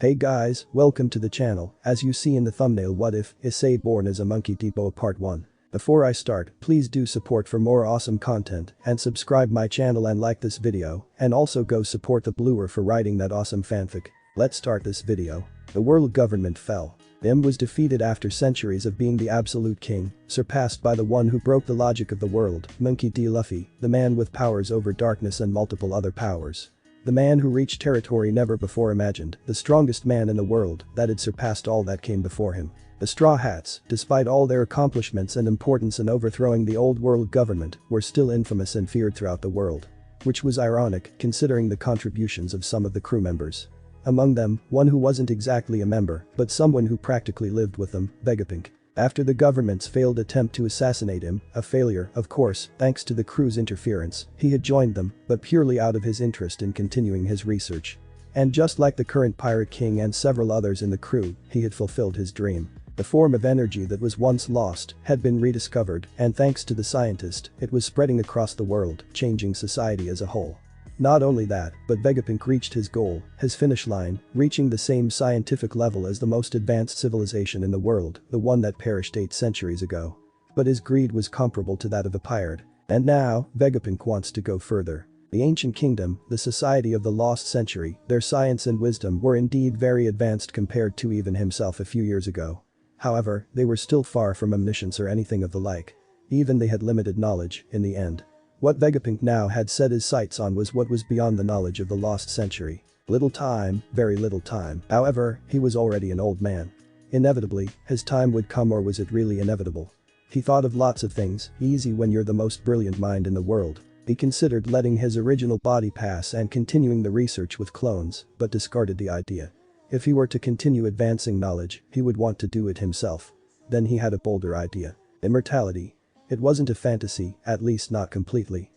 Hey guys, welcome to the channel. As you see in the thumbnail, what if Issei born as a monkey Boa part 1. Before I start, please do support for more awesome content and subscribe my channel and like this video, and also go support the Bluewr for writing that awesome fanfic. Let's start this video. The world government fell. Im was defeated after centuries of being the absolute king, surpassed by the one who broke the logic of the world, Monkey D. Luffy, the man with powers over darkness and multiple other powers. The man who reached territory never before imagined, the strongest man in the world that had surpassed all that came before him. The Straw Hats, despite all their accomplishments and importance in overthrowing the old world government, were still infamous and feared throughout the world. Which was ironic, considering the contributions of some of the crew members. Among them, one who wasn't exactly a member, but someone who practically lived with them, Vegapunk. After the government's failed attempt to assassinate him, a failure, of course, thanks to the crew's interference, he had joined them, but purely out of his interest in continuing his research. And just like the current Pirate King and several others in the crew, he had fulfilled his dream. The form of energy that was once lost had been rediscovered, and thanks to the scientist, it was spreading across the world, changing society as a whole. Not only that, but Vegapunk reached his goal, his finish line, reaching the same scientific level as the most advanced civilization in the world, the one that perished 8 centuries ago. But his greed was comparable to that of a pirate. And now, Vegapunk wants to go further. The ancient kingdom, the society of the lost century, their science and wisdom were indeed very advanced compared to even himself a few years ago. However, they were still far from omniscience or anything of the like. Even they had limited knowledge, in the end. What Vegapunk now had set his sights on was what was beyond the knowledge of the lost century. Little time, very little time. However, he was already an old man. Inevitably, his time would come, or was it really inevitable? He thought of lots of things, easy when you're the most brilliant mind in the world. He considered letting his original body pass and continuing the research with clones, but discarded the idea. If he were to continue advancing knowledge, he would want to do it himself. Then he had a bolder idea. Immortality. It wasn't a fantasy, at least not completely.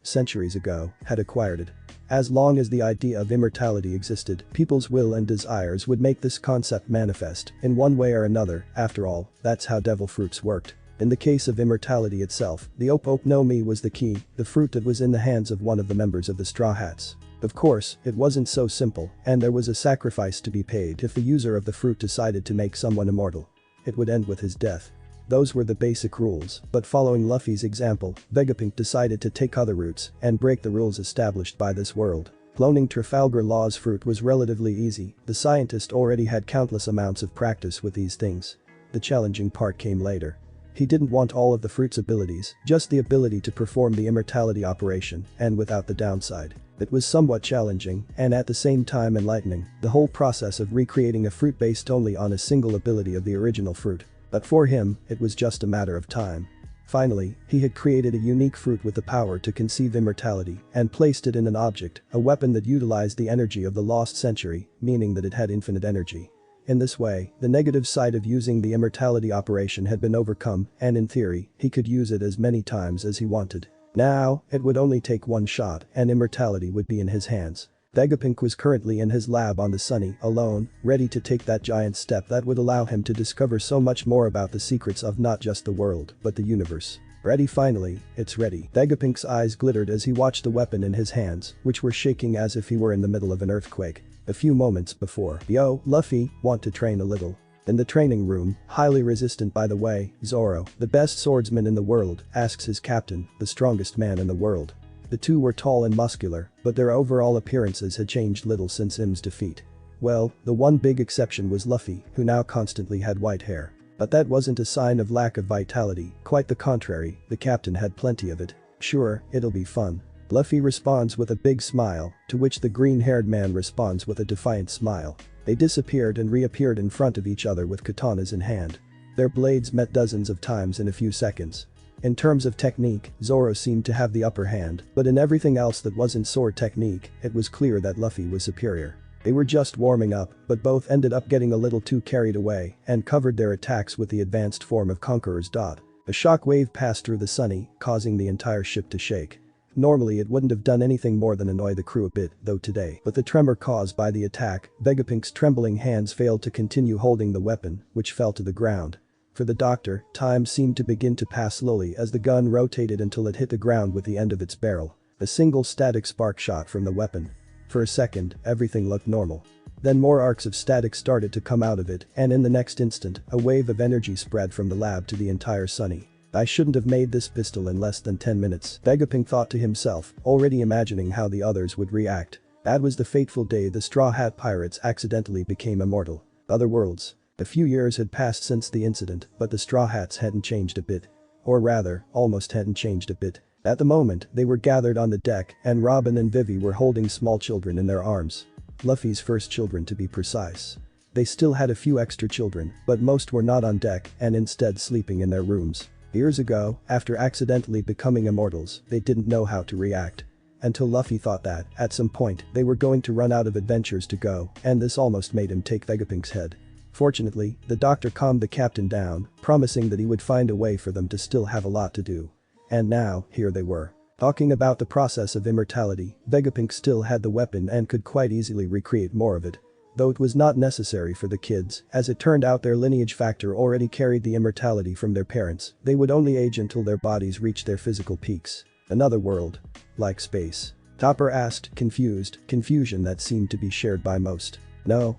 Centuries ago, had acquired it. As long as the idea of immortality existed, people's will and desires would make this concept manifest, in one way or another. After all, that's how devil fruits worked. In the case of immortality itself, the Op no Mi was the key, the fruit that was in the hands of one of the members of the Straw Hats. Of course, it wasn't so simple, and there was a sacrifice to be paid if the user of the fruit decided to make someone immortal. It would end with his death. Those were the basic rules, but following Luffy's example, Vegapunk decided to take other routes and break the rules established by this world. Cloning Trafalgar Law's fruit was relatively easy, the scientist already had countless amounts of practice with these things. The challenging part came later. He didn't want all of the fruit's abilities, just the ability to perform the immortality operation, and without the downside. It was somewhat challenging, and at the same time enlightening, the whole process of recreating a fruit based only on a single ability of the original fruit. But for him, it was just a matter of time. Finally, he had created a unique fruit with the power to conceive immortality and placed it in an object, a weapon that utilized the energy of the lost century, meaning that it had infinite energy. In this way, the negative side of using the immortality operation had been overcome, and in theory, he could use it as many times as he wanted. Now, it would only take one shot and immortality would be in his hands. Vegapunk was currently in his lab on the Sunny, alone, ready to take that giant step that would allow him to discover so much more about the secrets of not just the world, but the universe. Ready finally, it's ready. Vegapunk's eyes glittered as he watched the weapon in his hands, which were shaking as if he were in the middle of an earthquake. A few moments before. Yo, Luffy, want to train a little? In the training room, highly resistant by the way, Zoro, the best swordsman in the world, asks his captain, the strongest man in the world. The two were tall and muscular, but their overall appearances had changed little since Im's defeat. Well, the one big exception was Luffy, who now constantly had white hair. But that wasn't a sign of lack of vitality, quite the contrary, the captain had plenty of it. Sure, it'll be fun. Luffy responds with a big smile, to which the green-haired man responds with a defiant smile. They disappeared and reappeared in front of each other with katanas in hand. Their blades met dozens of times in a few seconds. In terms of technique, Zoro seemed to have the upper hand, but in everything else that wasn't sword technique, it was clear that Luffy was superior. They were just warming up, but both ended up getting a little too carried away and covered their attacks with the advanced form of Conqueror's Dot. A shockwave passed through the Sunny, causing the entire ship to shake. Normally it wouldn't have done anything more than annoy the crew a bit, though today. But the tremor caused by the attack, Vegapunk's trembling hands failed to continue holding the weapon, which fell to the ground. For the doctor, time seemed to begin to pass slowly as the gun rotated until it hit the ground with the end of its barrel. A single static spark shot from the weapon. For a second, everything looked normal. Then more arcs of static started to come out of it, and in the next instant, a wave of energy spread from the lab to the entire Sunny. I shouldn't have made this pistol in less than 10 minutes, Vegapunk thought to himself, already imagining how the others would react. That was the fateful day the Straw Hat Pirates accidentally became immortal. Other worlds. A few years had passed since the incident, but the Straw Hats hadn't changed a bit. Or rather, almost hadn't changed a bit. At the moment, they were gathered on the deck, and Robin and Vivi were holding small children in their arms. Luffy's first children to be precise. They still had a few extra children, but most were not on deck and instead sleeping in their rooms. Years ago, after accidentally becoming immortals, they didn't know how to react. Until Luffy thought that, at some point, they were going to run out of adventures to go, and this almost made him take Vegapunk's head. Fortunately, the doctor calmed the captain down, promising that he would find a way for them to still have a lot to do. And now, here they were. Talking about the process of immortality, Vegapunk still had the weapon and could quite easily recreate more of it. Though it was not necessary for the kids, as it turned out their lineage factor already carried the immortality from their parents, they would only age until their bodies reached their physical peaks. Another world. Like space? Topper asked, confused, confusion that seemed to be shared by most. No.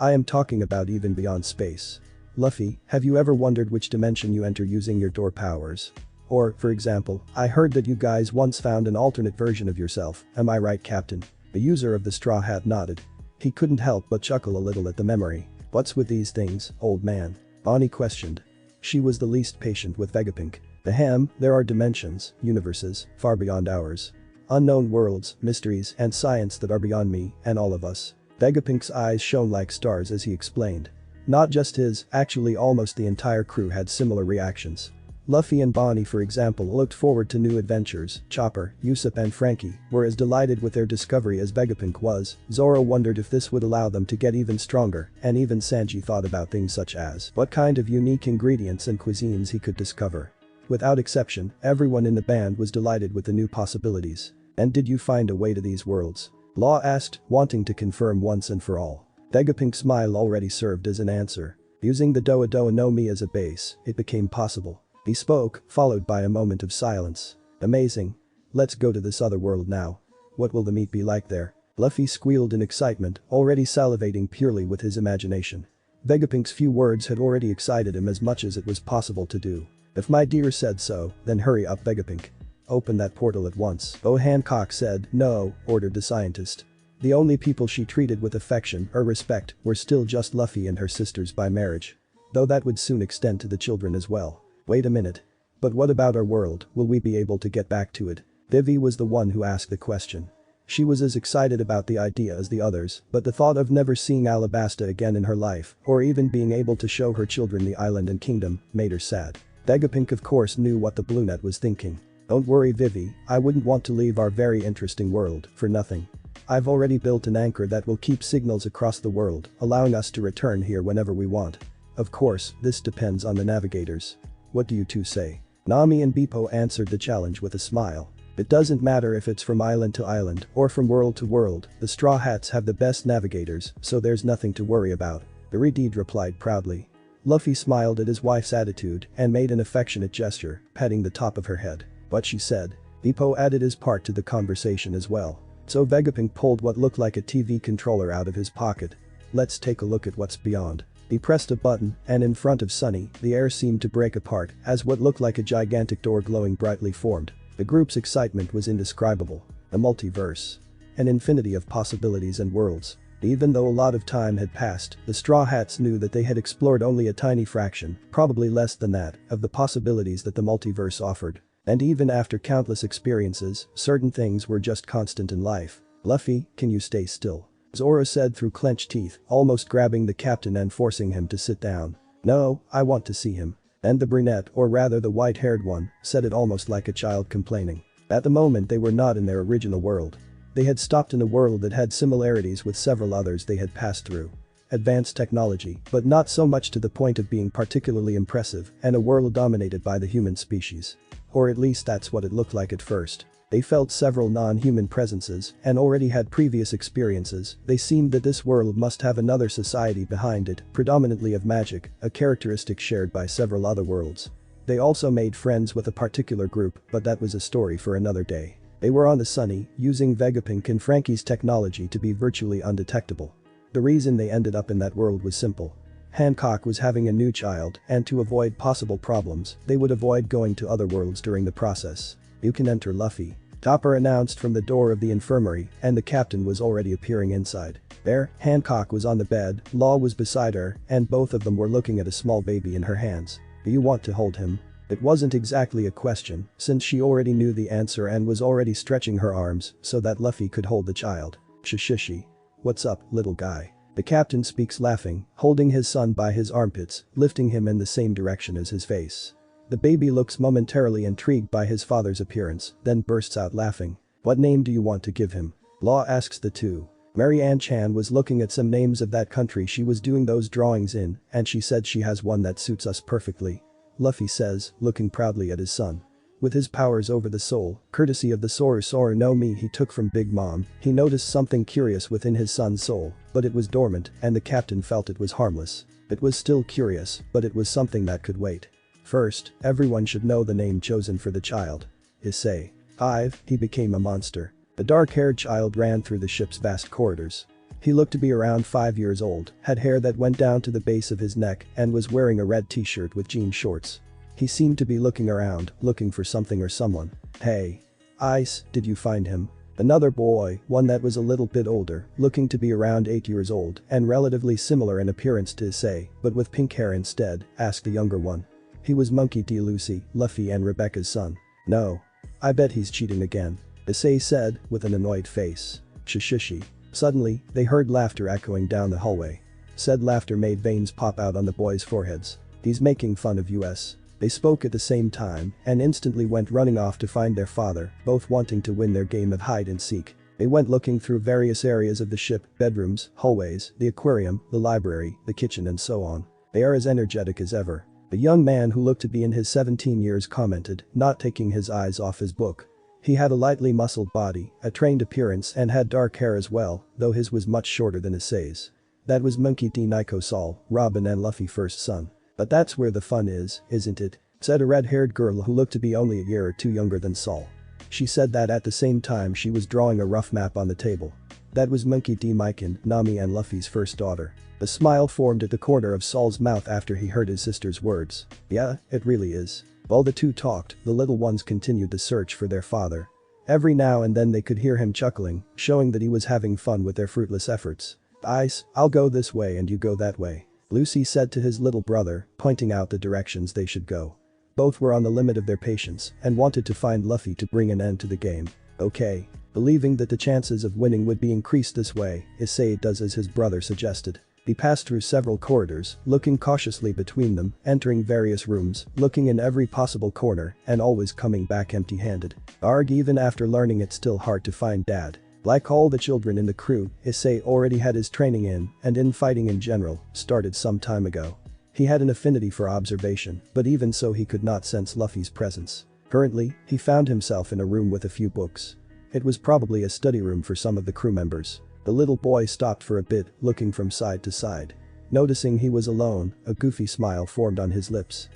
I am talking about even beyond space. Luffy, have you ever wondered which dimension you enter using your door powers? Or, for example, I heard that you guys once found an alternate version of yourself, am I right, Captain? The user of the Straw Hat nodded. He couldn't help but chuckle a little at the memory. What's with these things, old man? Bonnie questioned. She was the least patient with Vegapunk. Ahem, there are dimensions, universes, far beyond ours. Unknown worlds, mysteries, and science that are beyond me and all of us. Vegapunk's eyes shone like stars as he explained. Not just his, actually almost the entire crew had similar reactions. Luffy and Bonnie, for example, looked forward to new adventures. Chopper, Usopp and Frankie were as delighted with their discovery as Vegapunk was. Zoro wondered if this would allow them to get even stronger, and even Sanji thought about things such as what kind of unique ingredients and cuisines he could discover. Without exception, everyone in the band was delighted with the new possibilities. And did you find a way to these worlds? Law asked, wanting to confirm once and for all. Vegapunk's smile already served as an answer. Using the Doa Doa no Mi as a base, it became possible. He spoke, followed by a moment of silence. Amazing. Let's go to this other world now. What will the meat be like there? Luffy squealed in excitement, already salivating purely with his imagination. Vegapunk's few words had already excited him as much as it was possible to do. If my dear said so, then hurry up, Vegapunk. Open that portal at once. Bo Hancock said. No, ordered the scientist. The only people she treated with affection or respect were still just Luffy and her sisters by marriage. Though that would soon extend to the children as well. Wait a minute. But what about our world, will we be able to get back to it? Vivi was the one who asked the question. She was as excited about the idea as the others, but the thought of never seeing Alabasta again in her life, or even being able to show her children the island and kingdom, made her sad. Vegapunk of course knew what the Bluenet was thinking. Don't worry, Vivi, I wouldn't want to leave our very interesting world for nothing. I've already built an anchor that will keep signals across the world, allowing us to return here whenever we want. Of course, this depends on the navigators. What do you two say? Nami and Bepo answered the challenge with a smile. It doesn't matter if it's from island to island or from world to world, the Straw Hats have the best navigators, so there's nothing to worry about. Iridid replied proudly. Luffy smiled at his wife's attitude and made an affectionate gesture, patting the top of her head. What she said. Bepo added his part to the conversation as well. So Vegapunk pulled what looked like a TV controller out of his pocket. Let's take a look at what's beyond. He pressed a button, and in front of Sunny, the air seemed to break apart as what looked like a gigantic door glowing brightly formed. The group's excitement was indescribable. A multiverse. An infinity of possibilities and worlds. Even though a lot of time had passed, the Straw Hats knew that they had explored only a tiny fraction, probably less than that, of the possibilities that the multiverse offered. And even after countless experiences, certain things were just constant in life. Luffy, can you stay still? Zoro said through clenched teeth, almost grabbing the captain and forcing him to sit down. No, I want to see him. And the brunette, or rather the white-haired one, said it almost like a child complaining. At the moment they were not in their original world. They had stopped in a world that had similarities with several others they had passed through. Advanced technology, but not so much to the point of being particularly impressive, and a world dominated by the human species. Or at least that's what it looked like at first. They felt several non-human presences and already had previous experiences. They seemed that this world must have another society behind it, predominantly of magic, a characteristic shared by several other worlds. They also made friends with a particular group, but that was a story for another day. They were on the Sunny, using Vegapunk and Frankie's technology to be virtually undetectable. The reason they ended up in that world was simple. Hancock was having a new child, and to avoid possible problems, they would avoid going to other worlds during the process. "You can enter, Luffy," Topper announced from the door of the infirmary, and the captain was already appearing inside. There, Hancock was on the bed, Law was beside her, and both of them were looking at a small baby in her hands. "Do you want to hold him?" It wasn't exactly a question, since she already knew the answer and was already stretching her arms so that Luffy could hold the child. "Shishishi. What's up, little guy?" The captain speaks laughing, holding his son by his armpits, lifting him in the same direction as his face. The baby looks momentarily intrigued by his father's appearance, then bursts out laughing. "What name do you want to give him?" Law asks the two. Mary Ann Chan was looking at some names of that country she was doing those drawings in, and she said she has one that suits us perfectly. Luffy says, looking proudly at his son. With his powers over the soul, courtesy of the Soru no Mi he took from Big Mom, he noticed something curious within his son's soul, but it was dormant and the captain felt it was harmless. It was still curious, but it was something that could wait. First, everyone should know the name chosen for the child. Issei. 5, he became a monster. The dark-haired child ran through the ship's vast corridors. He looked to be around 5 years old, had hair that went down to the base of his neck and was wearing a red t-shirt with jean shorts. He seemed to be looking around, looking for something or someone. "Hey. Ice, did you find him?" Another boy, one that was a little bit older, looking to be around 8 years old and relatively similar in appearance to Issei, but with pink hair instead, asked the younger one. He was Monkey D. Lucy, Luffy and Rebecca's son. "No. I bet he's cheating again," Issei said, with an annoyed face. "Shishishi." Suddenly, they heard laughter echoing down the hallway. Said laughter made veins pop out on the boys' foreheads. "He's making fun of us." They spoke at the same time and instantly went running off to find their father, both wanting to win their game of hide and seek. They went looking through various areas of the ship, bedrooms, hallways, the aquarium, the library, the kitchen and so on. "They are as energetic as ever." The young man who looked to be in his 17 years commented, not taking his eyes off his book. He had a lightly muscled body, a trained appearance and had dark hair as well, though his was much shorter than Issei's. That was Monkey D. Nico Sol, Robin and Luffy's first son. "But that's where the fun is, isn't it?" said a red-haired girl who looked to be only a year or two younger than Sol. She said that at the same time she was drawing a rough map on the table. That was Monkey D. Mikan, Nami and Luffy's first daughter. A smile formed at the corner of Sol's mouth after he heard his sister's words. "Yeah, it really is." While the two talked, the little ones continued the search for their father. Every now and then they could hear him chuckling, showing that he was having fun with their fruitless efforts. "Ice, I'll go this way and you go that way," Lucy said to his little brother, pointing out the directions they should go. Both were on the limit of their patience and wanted to find Luffy to bring an end to the game. "Okay." Believing that the chances of winning would be increased this way, Issei does as his brother suggested. He passed through several corridors, looking cautiously between them, entering various rooms, looking in every possible corner, and always coming back empty-handed. Arg, even after learning it's still hard to find Dad. Like all the children in the crew, Issei already had his training in, and in fighting in general, started some time ago. He had an affinity for observation, but even so he could not sense Luffy's presence. Currently, he found himself in a room with a few books. It was probably a study room for some of the crew members. The little boy stopped for a bit, looking from side to side. Noticing he was alone, a goofy smile formed on his lips.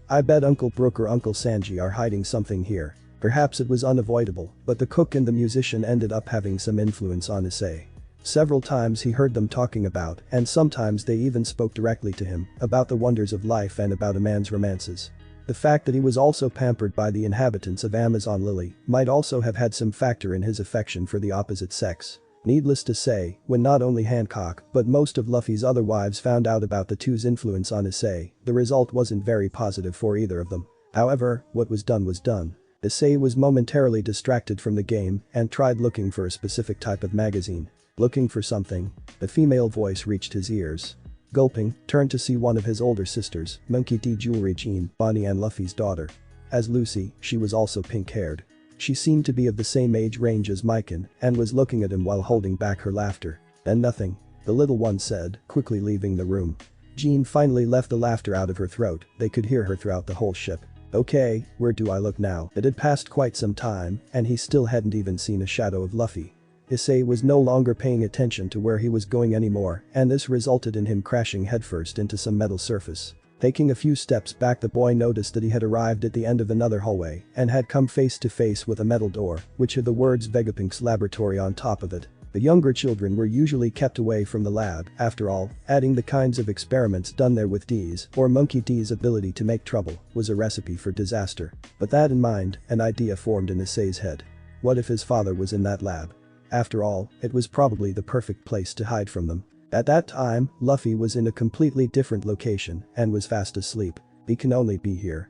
I bet Uncle Brook or Uncle Sanji are hiding something here." Perhaps it was unavoidable, but the cook and the musician ended up having some influence on Issei. Several times he heard them talking about, and sometimes they even spoke directly to him, about the wonders of life and about a man's romances. The fact that he was also pampered by the inhabitants of Amazon Lily might also have had some factor in his affection for the opposite sex. Needless to say, when not only Hancock but most of Luffy's other wives found out about the two's influence on Issei, the result wasn't very positive for either of them. However, what was done was done. Issei was momentarily distracted from the game and tried looking for a specific type of magazine. Looking for something. The female voice reached his ears. Gulping, turned to see one of his older sisters, Monkey D. Jewelry Jean, Bonnie and Luffy's daughter. As Lucy, she was also pink-haired. She seemed to be of the same age range as Mikan and was looking at him while holding back her laughter. "Then nothing," the little one said, quickly leaving the room. Jean finally left the laughter out of her throat, they could hear her throughout the whole ship. "Okay, where do I look now?" It had passed quite some time, and he still hadn't even seen a shadow of Luffy. Issei was no longer paying attention to where he was going anymore, and this resulted in him crashing headfirst into some metal surface. Taking a few steps back, the boy noticed that he had arrived at the end of another hallway and had come face to face with a metal door, which had the words Vegapink's laboratory on top of it. The younger children were usually kept away from the lab, after all, adding the kinds of experiments done there with D's or Monkey D's ability to make trouble was a recipe for disaster. But that in mind, an idea formed in Issei's head. What if his father was in that lab? After all, it was probably the perfect place to hide from them. At that time, Luffy was in a completely different location and was fast asleep. He can only be here.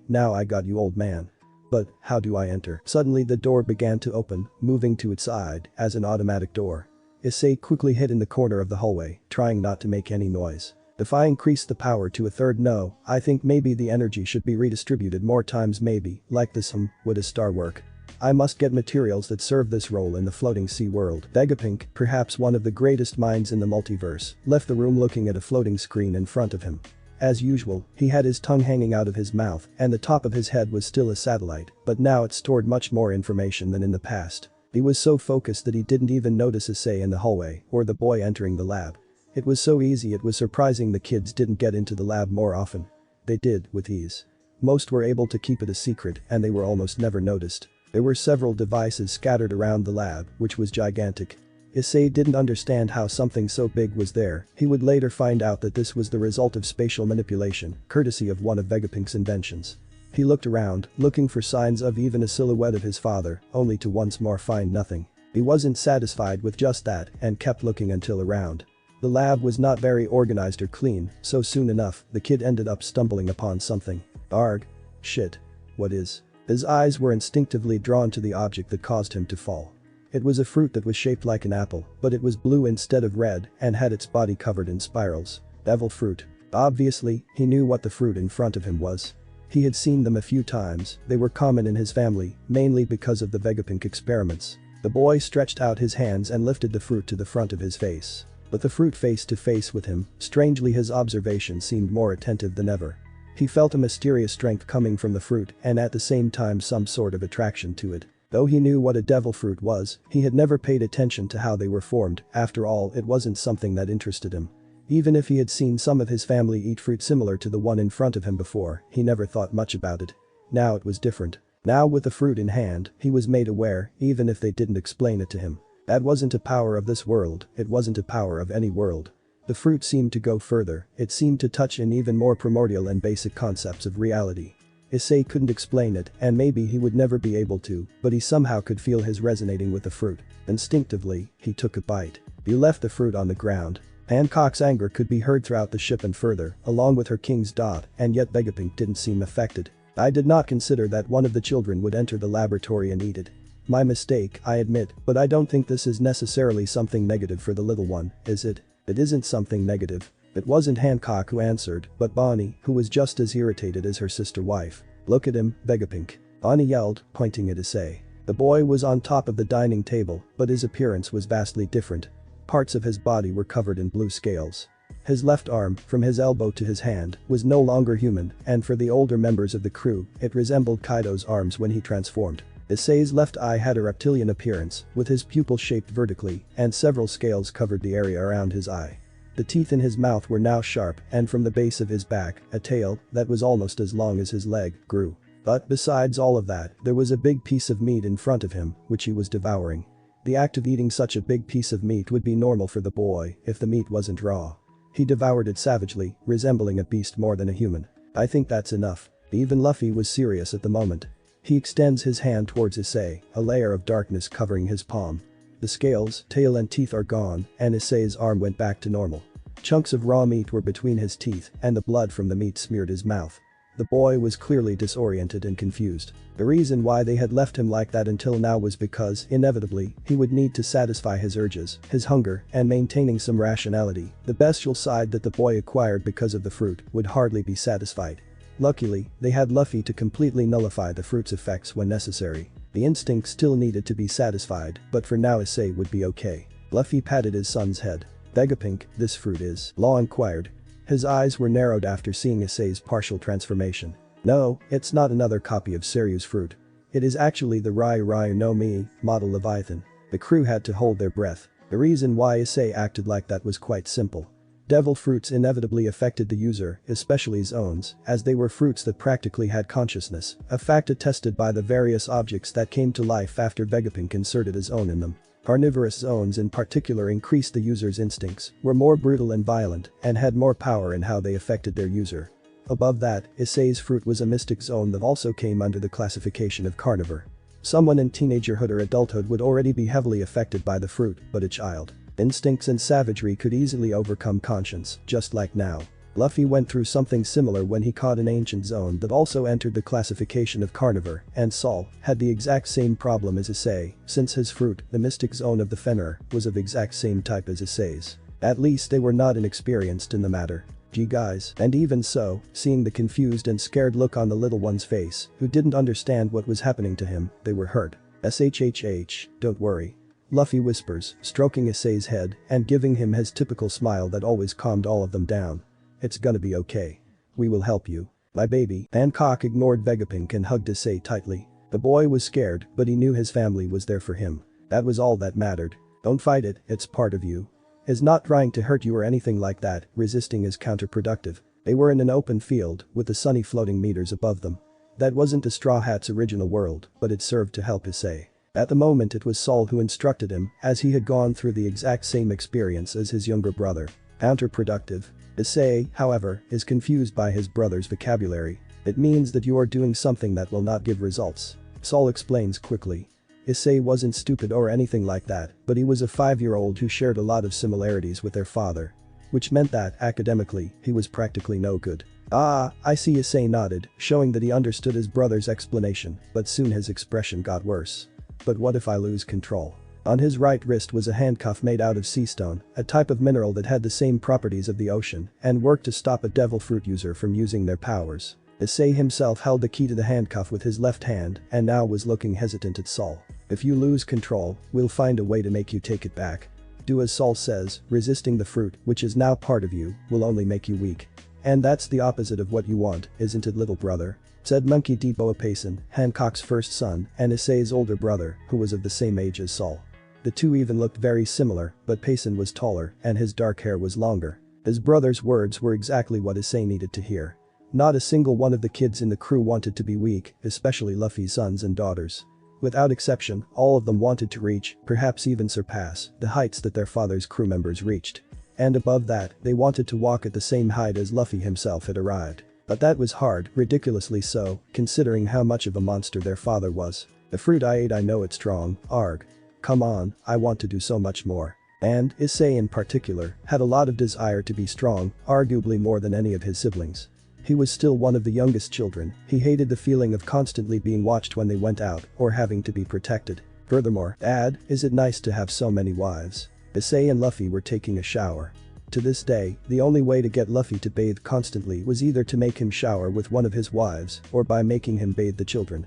Now I got you, old man. But how do I enter? Suddenly the door began to open, moving to its side as an automatic door. Issei quickly hid in the corner of the hallway, trying not to make any noise. If I increase the power to a third, no, I think maybe the energy should be redistributed more times, maybe, like this. Would a star work? I must get materials that serve this role in the floating sea world. Vegapunk, perhaps one of the greatest minds in the multiverse, left the room looking at a floating screen in front of him. As usual, he had his tongue hanging out of his mouth and the top of his head was still a satellite, but now it stored much more information than in the past. He was so focused that he didn't even notice Issei in the hallway or the boy entering the lab. It was so easy, it was surprising the kids didn't get into the lab more often. They did, with ease. Most were able to keep it a secret and they were almost never noticed. There were several devices scattered around the lab, which was gigantic. Issei didn't understand how something so big was there. He would later find out that this was the result of spatial manipulation, courtesy of one of Vegapunk's inventions. He looked around, looking for signs of even a silhouette of his father, only to once more find nothing. He wasn't satisfied with just that and kept looking until around. The lab was not very organized or clean, so soon enough, the kid ended up stumbling upon something. Arg. Shit. What is? His eyes were instinctively drawn to the object that caused him to fall. It was a fruit that was shaped like an apple, but it was blue instead of red and had its body covered in spirals. Devil fruit. Obviously, he knew what the fruit in front of him was. He had seen them a few times, they were common in his family, mainly because of the Vegapunk experiments. The boy stretched out his hands and lifted the fruit to the front of his face. But the fruit face to face with him, strangely his observation seemed more attentive than ever. He felt a mysterious strength coming from the fruit and at the same time some sort of attraction to it. Though he knew what a devil fruit was, he had never paid attention to how they were formed. After all, it wasn't something that interested him. Even if he had seen some of his family eat fruit similar to the one in front of him before, he never thought much about it. Now it was different. Now with the fruit in hand, he was made aware, even if they didn't explain it to him. That wasn't a power of this world, it wasn't a power of any world. The fruit seemed to go further, it seemed to touch in even more primordial and basic concepts of reality. Issei couldn't explain it and maybe he would never be able to, but he somehow could feel his resonating with the fruit. Instinctively, he took a bite. He left the fruit on the ground. Hancock's anger could be heard throughout the ship and further, along with her king's dot, and yet Vegapunk didn't seem affected. I did not consider that one of the children would enter the laboratory and eat it. My mistake, I admit, but I don't think this is necessarily something negative for the little one, is it? It isn't something negative. It wasn't Hancock who answered, but Bonnie, who was just as irritated as her sister wife. Look at him, Vegapunk. Bonnie yelled, pointing at Issei. The boy was on top of the dining table, but his appearance was vastly different. Parts of his body were covered in blue scales. His left arm, from his elbow to his hand, was no longer human, and for the older members of the crew, it resembled Kaido's arms when he transformed. Issei's left eye had a reptilian appearance, with his pupil shaped vertically, and several scales covered the area around his eye. The teeth in his mouth were now sharp, and from the base of his back, a tail, that was almost as long as his leg, grew. But besides all of that, there was a big piece of meat in front of him, which he was devouring. The act of eating such a big piece of meat would be normal for the boy if the meat wasn't raw. He devoured it savagely, resembling a beast more than a human. I think that's enough. Even Luffy was serious at the moment. He extends his hand towards Issei, a layer of darkness covering his palm. The scales, tail and teeth are gone, and Issei's arm went back to normal. Chunks of raw meat were between his teeth, and the blood from the meat smeared his mouth. The boy was clearly disoriented and confused. The reason why they had left him like that until now was because, inevitably, he would need to satisfy his urges, his hunger, and maintaining some rationality. The bestial side that the boy acquired because of the fruit would hardly be satisfied. Luckily, they had Luffy to completely nullify the fruit's effects when necessary. The instinct still needed to be satisfied, but for now Issei would be okay. Luffy patted his son's head. Vegapunk, this fruit is? Law inquired. His eyes were narrowed after seeing Issei's partial transformation. No, it's not another copy of Seryu's fruit. It is actually the Ryu no Mi model Leviathan. The crew had to hold their breath. The reason why Issei acted like that was quite simple. Devil fruits inevitably affected the user, especially Zones, as they were fruits that practically had consciousness, a fact attested by the various objects that came to life after Vegapunk inserted his own in them. Carnivorous zones in particular increased the user's instincts, were more brutal and violent, and had more power in how they affected their user. Above that, Issei's fruit was a mystic zone that also came under the classification of carnivore. Someone in teenagerhood or adulthood would already be heavily affected by the fruit, but a child. Instincts and savagery could easily overcome conscience, just like now. Luffy went through something similar when he caught an ancient zone that also entered the classification of carnivore, and Sol had the exact same problem as Issei, since his fruit, the mystic zone of the Fenrir, was of exact same type as Issei's. At least they were not inexperienced in the matter. Gee guys, and even so, seeing the confused and scared look on the little one's face, who didn't understand what was happening to him, they were hurt. SHHH, don't worry. Luffy whispers, stroking Issei's head and giving him his typical smile that always calmed all of them down. It's gonna be okay. We will help you. My baby. Hancock ignored Vegapunk and hugged Issei tightly. The boy was scared, but he knew his family was there for him. That was all that mattered. Don't fight it, it's part of you. Is not trying to hurt you or anything like that, resisting is counterproductive. They were in an open field, with the sunny floating meters above them. That wasn't the Straw Hat's original world, but it served to help Issei. At the moment it was Sol who instructed him, as he had gone through the exact same experience as his younger brother. Counterproductive. Issei, however, is confused by his brother's vocabulary. It means that you are doing something that will not give results. Sol explains quickly. Issei wasn't stupid or anything like that, but he was a 5-year-old who shared a lot of similarities with their father. Which meant that, academically, he was practically no good. Ah, I see. Issei nodded, showing that he understood his brother's explanation, but soon his expression got worse. But what if I lose control? On his right wrist was a handcuff made out of sea stone, a type of mineral that had the same properties of the ocean and worked to stop a devil fruit user from using their powers. Issei himself held the key to the handcuff with his left hand and now was looking hesitant at Sol. If you lose control, we'll find a way to make you take it back. Do as Sol says, resisting the fruit, which is now part of you, will only make you weak. And that's the opposite of what you want, isn't it, little brother? Said Monkey D. Boa Issei, Hancock's first son and Issei's older brother, who was of the same age as Sol. The two even looked very similar, but Issei was taller and his dark hair was longer. His brother's words were exactly what Issei needed to hear. Not a single one of the kids in the crew wanted to be weak, especially Luffy's sons and daughters. Without exception, all of them wanted to reach, perhaps even surpass, the heights that their father's crew members reached. And above that, they wanted to walk at the same height as Luffy himself had arrived. But that was hard, ridiculously so, considering how much of a monster their father was. The fruit I ate, I know it's strong, arg. Come on, I want to do so much more. And, Issei in particular, had a lot of desire to be strong, arguably more than any of his siblings. He was still one of the youngest children, he hated the feeling of constantly being watched when they went out, or having to be protected. Furthermore, Dad, is it nice to have so many wives? Issei and Luffy were taking a shower. To this day, the only way to get Luffy to bathe constantly was either to make him shower with one of his wives, or by making him bathe the children.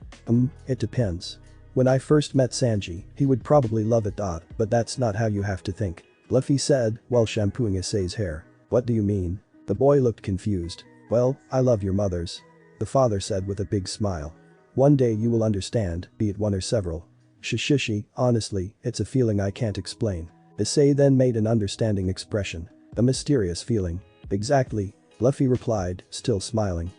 It depends. When I first met Sanji, he would probably love it. But that's not how you have to think. Luffy said, while shampooing Issei's hair. What do you mean? The boy looked confused. Well, I love your mothers. The father said with a big smile. One day you will understand, be it one or several. Shishishi, honestly, it's a feeling I can't explain. Issei then made an understanding expression. A mysterious feeling. Exactly. Luffy replied, still smiling.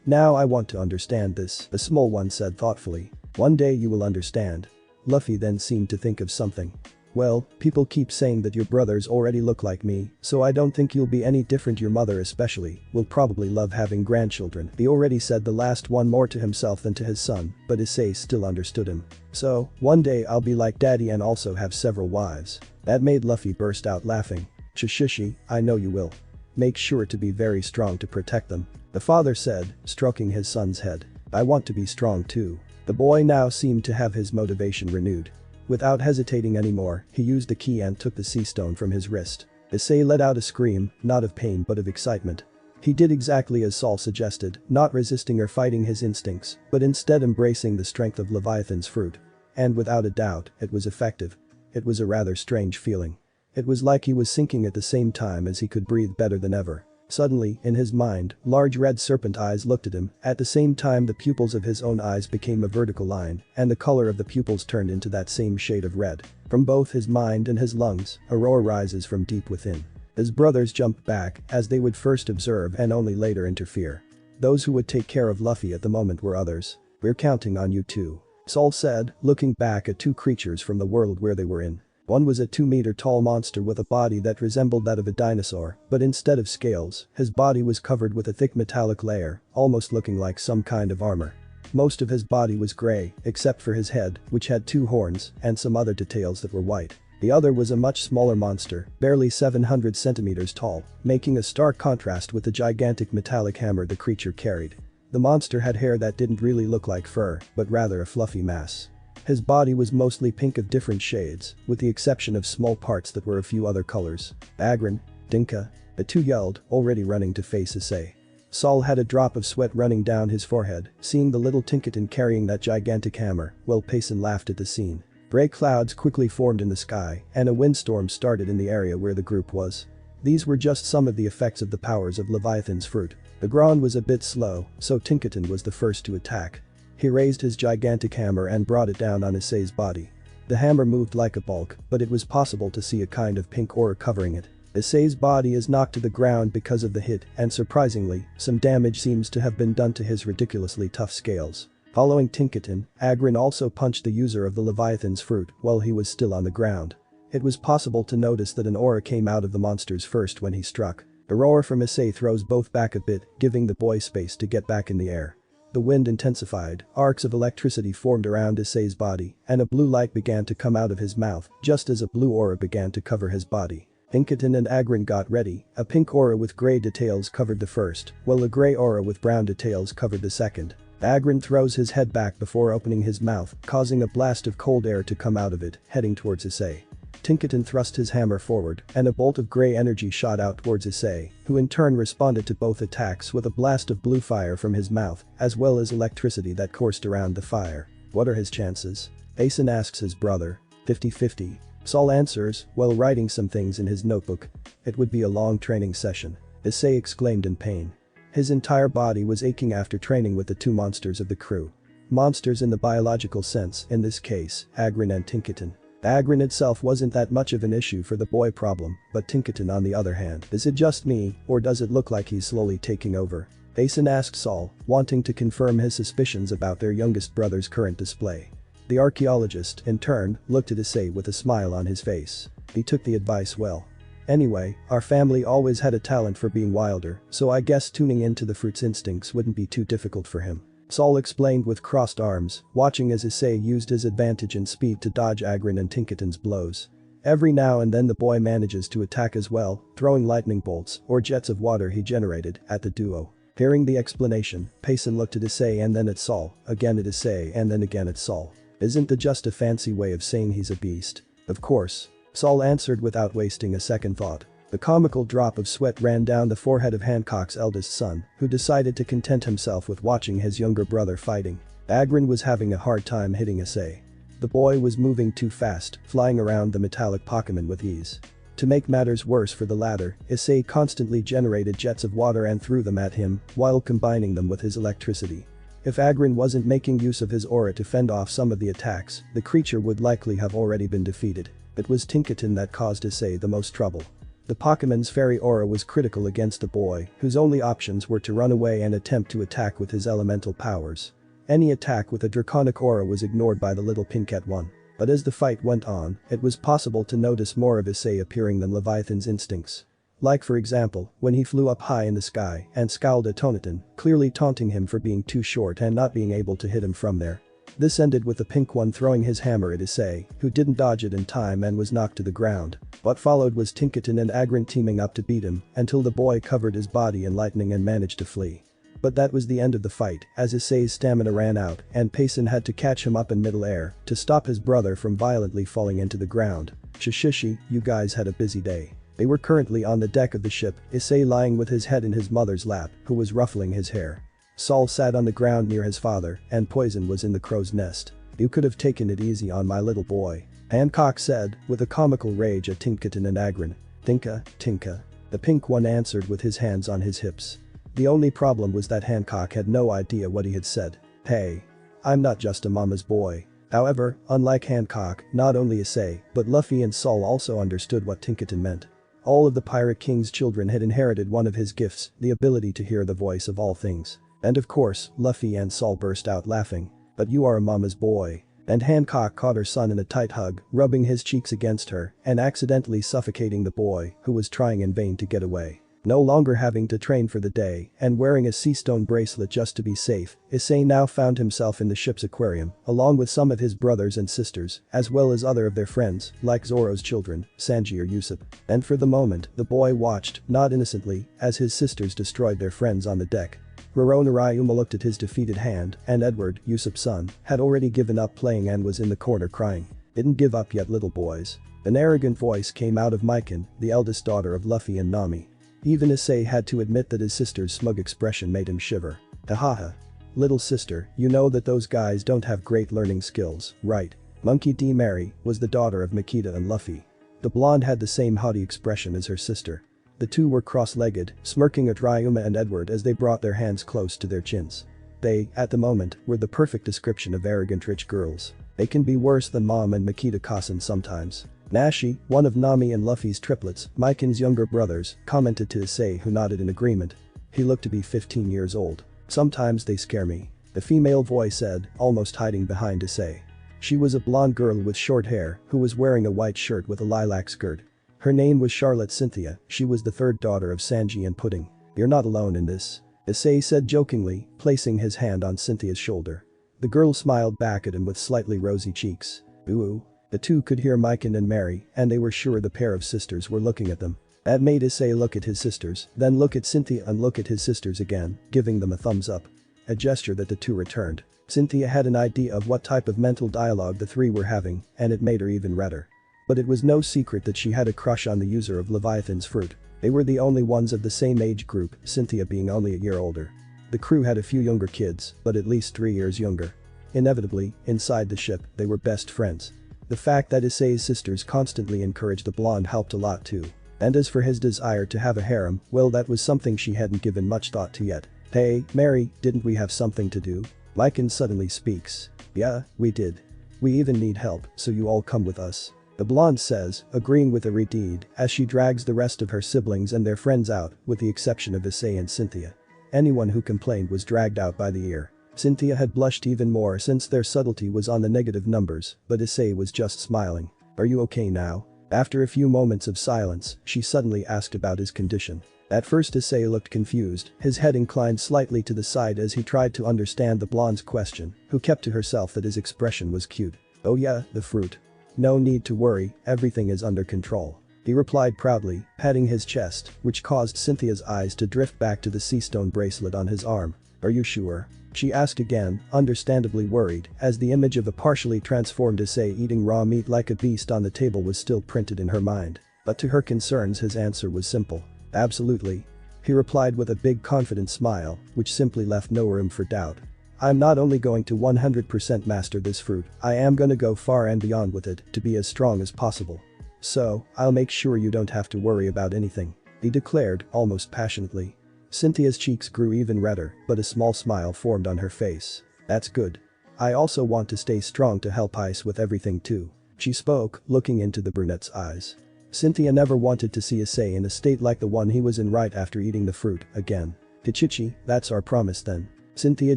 Now I want to understand this, the small one said thoughtfully. One day you will understand. Luffy then seemed to think of something. Well, people keep saying that your brothers already look like me, so I don't think you'll be any different. Your mother especially will probably love having grandchildren. He already said the last one more to himself than to his son, but Issei still understood him. So, one day I'll be like daddy and also have several wives. That made Luffy burst out laughing. Shishishi, I know you will. Make sure to be very strong to protect them. The father said, stroking his son's head. I want to be strong too. The boy now seemed to have his motivation renewed. Without hesitating anymore, he used the key and took the sea stone from his wrist. Issei let out a scream, not of pain but of excitement. He did exactly as Sol suggested, not resisting or fighting his instincts, but instead embracing the strength of Leviathan's fruit. And without a doubt, it was effective. It was a rather strange feeling. It was like he was sinking at the same time as he could breathe better than ever. Suddenly, in his mind, large red serpent eyes looked at him, at the same time the pupils of his own eyes became a vertical line, and the color of the pupils turned into that same shade of red. From both his mind and his lungs, a roar rises from deep within. His brothers jumped back, as they would first observe and only later interfere. Those who would take care of Luffy at the moment were others. We're counting on you too. Sol said, looking back at two creatures from the world where they were in. One was a 2-meter tall monster with a body that resembled that of a dinosaur, but instead of scales, his body was covered with a thick metallic layer, almost looking like some kind of armor. Most of his body was gray, except for his head, which had 2 horns, and some other details that were white. The other was a much smaller monster, barely 700 centimeters tall, making a stark contrast with the gigantic metallic hammer the creature carried. The monster had hair that didn't really look like fur, but rather a fluffy mass. His body was mostly pink of different shades, with the exception of small parts that were a few other colors. Agrin, Dinka, the two yelled, already running to face Issei. Saul had a drop of sweat running down his forehead, seeing the little Tinkaton carrying that gigantic hammer, while Payson laughed at the scene. Gray clouds quickly formed in the sky, and a windstorm started in the area where the group was. These were just some of the effects of the powers of Leviathan's fruit. The ground was a bit slow, so Tinkaton was the first to attack. He raised his gigantic hammer and brought it down on Issei's body. The hammer moved like a bulk, but it was possible to see a kind of pink aura covering it. Issei's body is knocked to the ground because of the hit, and surprisingly, some damage seems to have been done to his ridiculously tough scales. Following Tinkaton, Agrin also punched the user of the Leviathan's fruit while he was still on the ground. It was possible to notice that an aura came out of the monster's first when he struck. A roar from Issei throws both back a bit, giving the boy space to get back in the air. The wind intensified, arcs of electricity formed around Issei's body, and a blue light began to come out of his mouth, just as a blue aura began to cover his body. Tinkaton and Agrin got ready. A pink aura with gray details covered the first, while a gray aura with brown details covered the second. Agrin throws his head back before opening his mouth, causing a blast of cold air to come out of it, heading towards Issei. Tinkaton thrust his hammer forward, and a bolt of grey energy shot out towards Issei, who in turn responded to both attacks with a blast of blue fire from his mouth, as well as electricity that coursed around the fire. What are his chances? Payson asks his brother. 50-50. Saul answers, while writing some things in his notebook. It would be a long training session. Issei exclaimed in pain. His entire body was aching after training with the two monsters of the crew. Monsters in the biological sense, in this case, Agrin and Tinkaton. Agrin itself wasn't that much of an issue for the boy problem, but Tinkaton on the other hand. Is it just me, or does it look like he's slowly taking over? Payson asked Saul, wanting to confirm his suspicions about their youngest brother's current display. The archaeologist, in turn, looked at Issei with a smile on his face. He took the advice well. Anyway, our family always had a talent for being wilder, so I guess tuning into the fruit's instincts wouldn't be too difficult for him. Saul explained with crossed arms, watching as Issei used his advantage in speed to dodge Agrin and Tinkaton's blows. Every now and then the boy manages to attack as well, throwing lightning bolts, or jets of water he generated, at the duo. Hearing the explanation, Payson looked at Issei and then at Saul, again at Issei and then again at Saul. Isn't that just a fancy way of saying he's a beast? Of course. Saul answered without wasting a second thought. The comical drop of sweat ran down the forehead of Hancock's eldest son, who decided to content himself with watching his younger brother fighting. Agrin was having a hard time hitting Issei. The boy was moving too fast, flying around the metallic Pokemon with ease. To make matters worse for the latter, Issei constantly generated jets of water and threw them at him, while combining them with his electricity. If Agrin wasn't making use of his aura to fend off some of the attacks, the creature would likely have already been defeated. It was Tinkaton that caused Issei the most trouble. The Pokemon's fairy aura was critical against the boy, whose only options were to run away and attempt to attack with his elemental powers. Any attack with a draconic aura was ignored by the little Pinkett one. But as the fight went on, it was possible to notice more of Issei appearing than Leviathan's instincts. Like for example, when he flew up high in the sky and scowled at Tonaton, clearly taunting him for being too short and not being able to hit him from there. This ended with the pink one throwing his hammer at Issei, who didn't dodge it in time and was knocked to the ground. What followed was Tinkaton and Agrin teaming up to beat him until the boy covered his body in lightning and managed to flee. But that was the end of the fight, as Issei's stamina ran out and Payson had to catch him up in midair to stop his brother from violently falling into the ground. Shishishi, you guys had a busy day. They were currently on the deck of the ship, Issei lying with his head in his mother's lap, who was ruffling his hair. Saul sat on the ground near his father, and Poison was in the crow's nest. You could have taken it easy on my little boy. Hancock said, with a comical rage at Tinkaton and Agrin. Tinka. The pink one answered with his hands on his hips. The only problem was that Hancock had no idea what he had said. Hey. I'm not just a mama's boy. However, unlike Hancock, not only Issei, but Luffy and Saul also understood what Tinkaton meant. All of the Pirate King's children had inherited one of his gifts, the ability to hear the voice of all things. And of course, Luffy and Saul burst out laughing. But you are a mama's boy. And Hancock caught her son in a tight hug, rubbing his cheeks against her and accidentally suffocating the boy who was trying in vain to get away. No longer having to train for the day and wearing a sea stone bracelet just to be safe, Issei now found himself in the ship's aquarium, along with some of his brothers and sisters, as well as other of their friends, like Zoro's children, Sanji or Usopp. And for the moment, the boy watched, not innocently, as his sisters destroyed their friends on the deck. Roronoa Ryuma looked at his defeated hand, and Edward, Usopp's son, had already given up playing and was in the corner crying. "Didn't give up yet, little boys." An arrogant voice came out of Mikan, the eldest daughter of Luffy and Nami. Even Issei had to admit that his sister's smug expression made him shiver. Hahaha. Little sister, you know that those guys don't have great learning skills, right? Monkey D. Mary was the daughter of Makita and Luffy. The blonde had the same haughty expression as her sister. The two were cross-legged, smirking at Ryuma and Edward as they brought their hands close to their chins. They, at the moment, were the perfect description of arrogant rich girls. They can be worse than Mom and Makita-Kasen sometimes. Nashi, one of Nami and Luffy's triplets, Mikan's younger brothers, commented to Issei, who nodded in agreement. He looked to be 15 years old. "Sometimes they scare me," the female voice said, almost hiding behind Issei. She was a blonde girl with short hair who was wearing a white shirt with a lilac skirt. Her name was Charlotte Cynthia. She was the third daughter of Sanji and Pudding. "You're not alone in this," Issei said jokingly, placing his hand on Cynthia's shoulder. The girl smiled back at him with slightly rosy cheeks. "Ooh." The two could hear Mikan and Mary, and they were sure the pair of sisters were looking at them. That made Issei look at his sisters, then look at Cynthia and look at his sisters again, giving them a thumbs up. A gesture that the two returned. Cynthia had an idea of what type of mental dialogue the three were having, and it made her even redder. But it was no secret that she had a crush on the user of Leviathan's fruit. They were the only ones of the same age group, Cynthia being only a year older. The crew had a few younger kids, but at least 3 years younger. Inevitably, inside the ship, they were best friends. The fact that Issei's sisters constantly encouraged the blonde helped a lot too. And as for his desire to have a harem, well, that was something she hadn't given much thought to yet. "Hey, Mary, didn't we have something to do?" Mikan suddenly speaks. "Yeah, we did. We even need help, so you all come with us," the blonde says, agreeing with the deed as she drags the rest of her siblings and their friends out, with the exception of Issei and Cynthia. Anyone who complained was dragged out by the ear. Cynthia had blushed even more since their subtlety was on the negative numbers, but Issei was just smiling. "Are you okay now?" After a few moments of silence, she suddenly asked about his condition. At first Issei looked confused, his head inclined slightly to the side as he tried to understand the blonde's question, who kept to herself that his expression was cute. "Oh yeah, the fruit. No need to worry, everything is under control," he replied proudly, patting his chest, which caused Cynthia's eyes to drift back to the sea stone bracelet on his arm. "Are you sure?" she asked again, understandably worried, as the image of a partially transformed Issei eating raw meat like a beast on the table was still printed in her mind. But to her concerns his answer was simple. "Absolutely," he replied with a big confident smile, which simply left no room for doubt. "I'm not only going to 100% master this fruit, I am gonna go far and beyond with it to be as strong as possible. So, I'll make sure you don't have to worry about anything," he declared, almost passionately. Cynthia's cheeks grew even redder, but a small smile formed on her face. "That's good. I also want to stay strong to help Ice with everything too," she spoke, looking into the brunette's eyes. Cynthia never wanted to see Issei in a state like the one he was in right after eating the fruit, again. "Tichichi, that's our promise then." Cynthia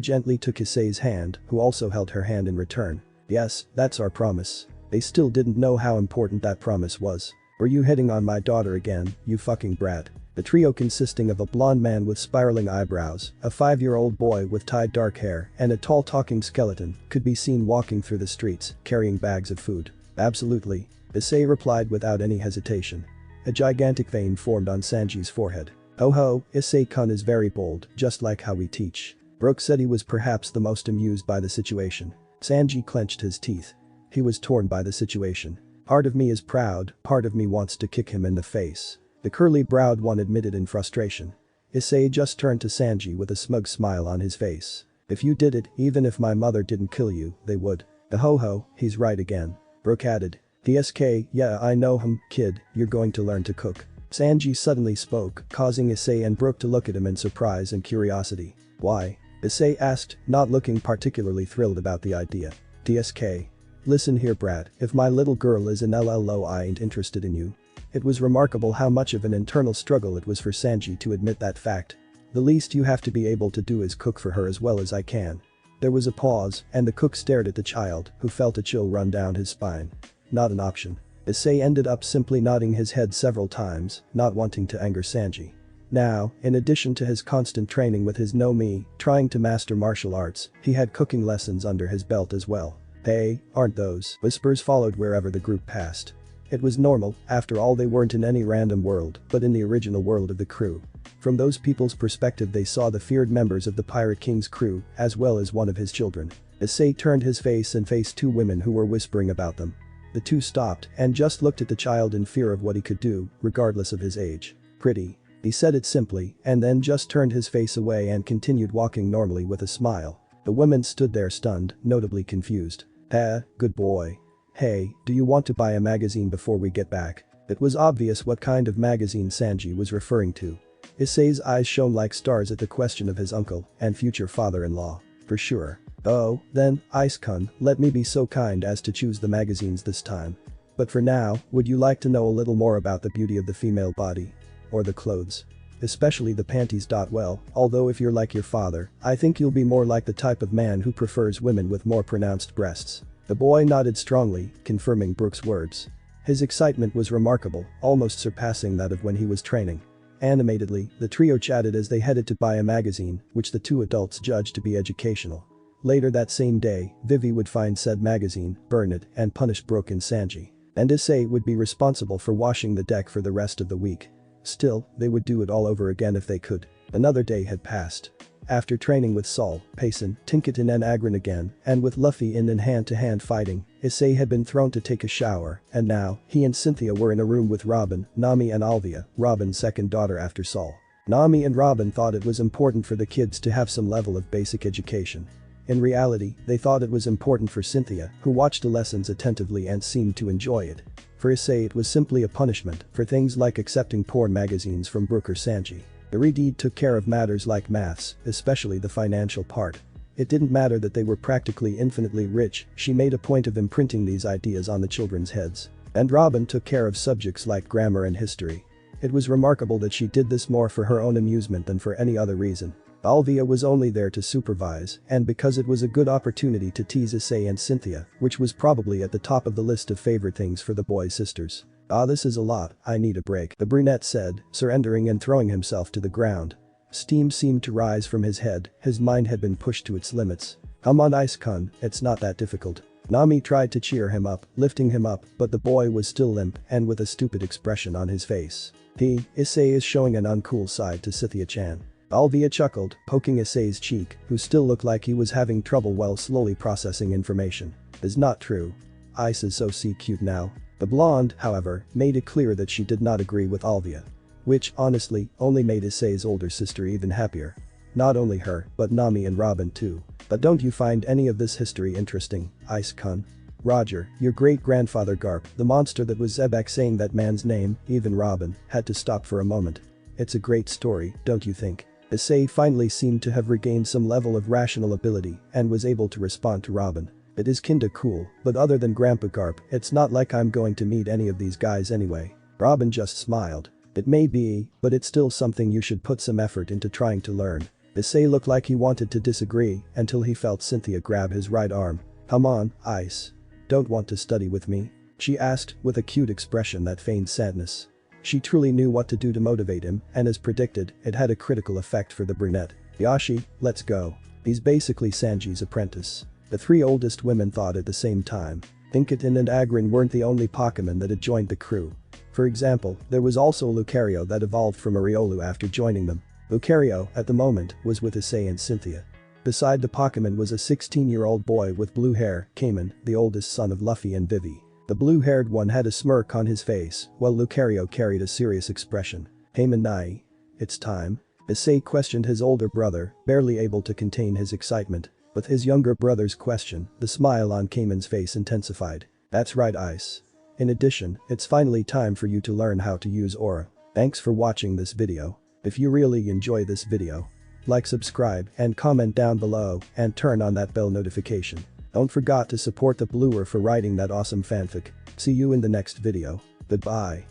gently took Issei's hand, who also held her hand in return. "Yes, that's our promise." They still didn't know how important that promise was. "Were you hitting on my daughter again, you fucking brat?" The trio, consisting of a blonde man with spiraling eyebrows, a 5-year-old boy with tied dark hair, and a tall talking skeleton, could be seen walking through the streets, carrying bags of food. "Absolutely," Issei replied without any hesitation. A gigantic vein formed on Sanji's forehead. "Oh ho, Issei-kun is very bold, just like how we teach." Brook said he was perhaps the most amused by the situation. Sanji clenched his teeth. He was torn by the situation. "Part of me is proud, part of me wants to kick him in the face," the curly-browed one admitted in frustration. Issei just turned to Sanji with a smug smile on his face. "If you did it, even if my mother didn't kill you, they would." "Ho, he's right again," Brook added. "TSK, yeah, I know him, kid, you're going to learn to cook." Sanji suddenly spoke, causing Issei and Brook to look at him in surprise and curiosity. "Why?" Issei asked, not looking particularly thrilled about the idea. "TSK. Listen here, brat, if my little girl is in LLO, I ain't interested in you." It was remarkable how much of an internal struggle it was for Sanji to admit that fact. "The least you have to be able to do is cook for her as well as I can." There was a pause, and the cook stared at the child, who felt a chill run down his spine. Not an option. Issei ended up simply nodding his head several times, not wanting to anger Sanji. Now, in addition to his constant training with his no-mi, trying to master martial arts, he had cooking lessons under his belt as well. "Hey, aren't those?" whispers followed wherever the group passed. It was normal, after all they weren't in any random world, but in the original world of the crew. From those people's perspective they saw the feared members of the Pirate King's crew, as well as one of his children. Issei turned his face and faced two women who were whispering about them. The two stopped and just looked at the child in fear of what he could do, regardless of his age. "Pretty." He said it simply, and then just turned his face away and continued walking normally with a smile. The women stood there stunned, notably confused. Good boy. Hey, do you want to buy a magazine before we get back?" It was obvious what kind of magazine Sanji was referring to. Issei's eyes shone like stars at the question of his uncle and future father-in-law. "For sure." "Oh, then, Ice-kun, let me be so kind as to choose the magazines this time. But for now, would you like to know a little more about the beauty of the female body? Or the clothes? Especially the panties. Well, although if you're like your father, I think you'll be more like the type of man who prefers women with more pronounced breasts." The boy nodded strongly, confirming Brook's words. His excitement was remarkable, almost surpassing that of when he was training. Animatedly, the trio chatted as they headed to buy a magazine, which the two adults judged to be educational. Later that same day, Vivi would find said magazine, burn it, and punish Brook and Sanji. And Issei would be responsible for washing the deck for the rest of the week. Still, they would do it all over again if they could. Another day had passed. After training with Sol, Payson, Tinkaton and Agron again, and with Luffy in hand-to-hand fighting, Issei had been thrown to take a shower, and now, he and Cynthia were in a room with Robin, Nami and Alvia, Robin's second daughter after Sol. Nami and Robin thought it was important for the kids to have some level of basic education. In reality, they thought it was important for Cynthia, who watched the lessons attentively and seemed to enjoy it. For Issei it was simply a punishment for things like accepting porn magazines from Brook or Sanji. The Redeed took care of matters like maths, especially the financial part. It didn't matter that they were practically infinitely rich, she made a point of imprinting these ideas on the children's heads. And Robin took care of subjects like grammar and history. It was remarkable that she did this more for her own amusement than for any other reason. Alvia was only there to supervise, and because it was a good opportunity to tease Issei and Cynthia, which was probably at the top of the list of favorite things for the boys' sisters. This is a lot, I need a break," the brunette said, surrendering and throwing himself to the ground. Steam seemed to rise from his head, his mind had been pushed to its limits. "Come on Ice-kun, it's not that difficult." Nami tried to cheer him up, lifting him up, but the boy was still limp and with a stupid expression on his face. Issei is showing an uncool side to Cynthia-chan. Alvia chuckled, poking Issei's cheek, who still looked like he was having trouble while slowly processing information. "Is not true. Ice is so cute now." The blonde, however, made it clear that she did not agree with Alvia. Which, honestly, only made Issei's older sister even happier. Not only her, but Nami and Robin too. "But don't you find any of this history interesting, Ice-kun? Roger, your great-grandfather Garp, the monster that was Zebek saying that man's name, even Robin, had to stop for a moment. It's a great story, don't you think?" Issei finally seemed to have regained some level of rational ability and was able to respond to Robin. "It is kinda cool, but other than Grandpa Garp, it's not like I'm going to meet any of these guys anyway." Robin just smiled. "It may be, but it's still something you should put some effort into trying to learn." Issei looked like he wanted to disagree until he felt Cynthia grab his right arm. "Come on, Ice. Don't want to study with me?" she asked with a cute expression that feigned sadness. She truly knew what to do to motivate him, and as predicted, it had a critical effect for the brunette. "Yashi, let's go. He's basically Sanji's apprentice." The three oldest women thought at the same time. Pinkerton and Agrin weren't the only Pokemon that had joined the crew. For example, there was also Lucario that evolved from a Riolu after joining them. Lucario, at the moment, was with Issei and Cynthia. Beside the Pokemon was a 16-year-old boy with blue hair, Cayman, the oldest son of Luffy and Vivi. The blue-haired one had a smirk on his face, while Lucario carried a serious expression. "Cayman Nai. It's time?" Issei questioned his older brother, barely able to contain his excitement. With his younger brother's question, the smile on Cayman's face intensified. "That's right, Ice. In addition, it's finally time for you to learn how to use Aura." Thanks for watching this video. If you really enjoy this video, like, subscribe, and comment down below, and turn on that bell notification. Don't forget to support the Bluewr for writing that awesome fanfic. See you in the next video. Goodbye.